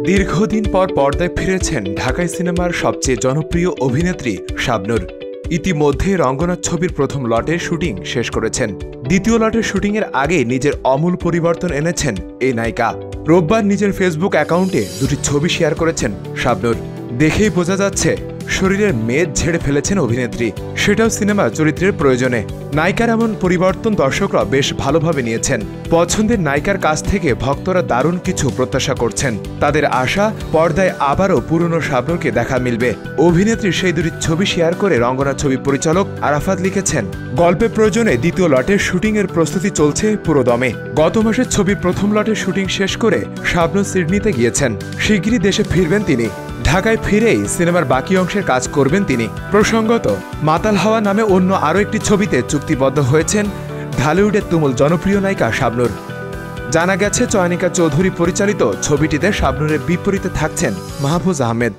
দীর্ঘদিন পর পর্দায় ফিরেছেন ঢাকাই সিনেমার সবচেয়ে জনপ্রিয় অভিনেত্রী শাবনূর। ইতিমধ্যে রঙ্গনাথ ছবির প্রথম লটের শুটিং শেষ করেছেন। দ্বিতীয় লটের শুটিংয়ের আগে নিজের আমূল পরিবর্তন এনেছেন এই নায়িকা। রোববার নিজের ফেসবুক অ্যাকাউন্টে দুটি ছবি শেয়ার করেছেন শাবনূর। দেখেই বোঝা যাচ্ছে শরীরের মেদ ঝেড়ে ফেলেছেন অভিনেত্রী, সেটাও সিনেমা চরিত্রের প্রয়োজনে। নায়িকার এমন পরিবর্তন দর্শকরা বেশ ভালোভাবে নিয়েছেন। পছন্দের নায়িকার কাছ থেকে ভক্তরা দারুণ কিছু প্রত্যাশা করছেন। তাদের আশা, পর্দায় আবারও পুরনো শাবনূরকে দেখা মিলবে। অভিনেত্রীর সেই দুটি ছবি শেয়ার করে রঙ্গনাথ ছবি পরিচালক আরাফাত লিখেছেন, গল্পের প্রয়োজনে দ্বিতীয় লটের শুটিংয়ের প্রস্তুতি চলছে পুরো দমে। গত মাসে ছবির প্রথম লটের শুটিং শেষ করে শাবনূর সিডনিতে গিয়েছেন। শিগগিরই দেশে ফিরবেন তিনি। ঢাকায় ফিরেই সিনেমার বাকি অংশের কাজ করবেন তিনি। প্রসঙ্গত, মাতাল হাওয়া নামে অন্য আরও একটি ছবিতে চুক্তিবদ্ধ হয়েছেন ঢালিউডের তুমুল জনপ্রিয় নায়িকা শাবনূর। জানা গেছে, চয়নিকা চৌধুরী পরিচালিত ছবিটিতে শাবনূরের বিপরীতে থাকছেন মাহফুজ আহমেদ।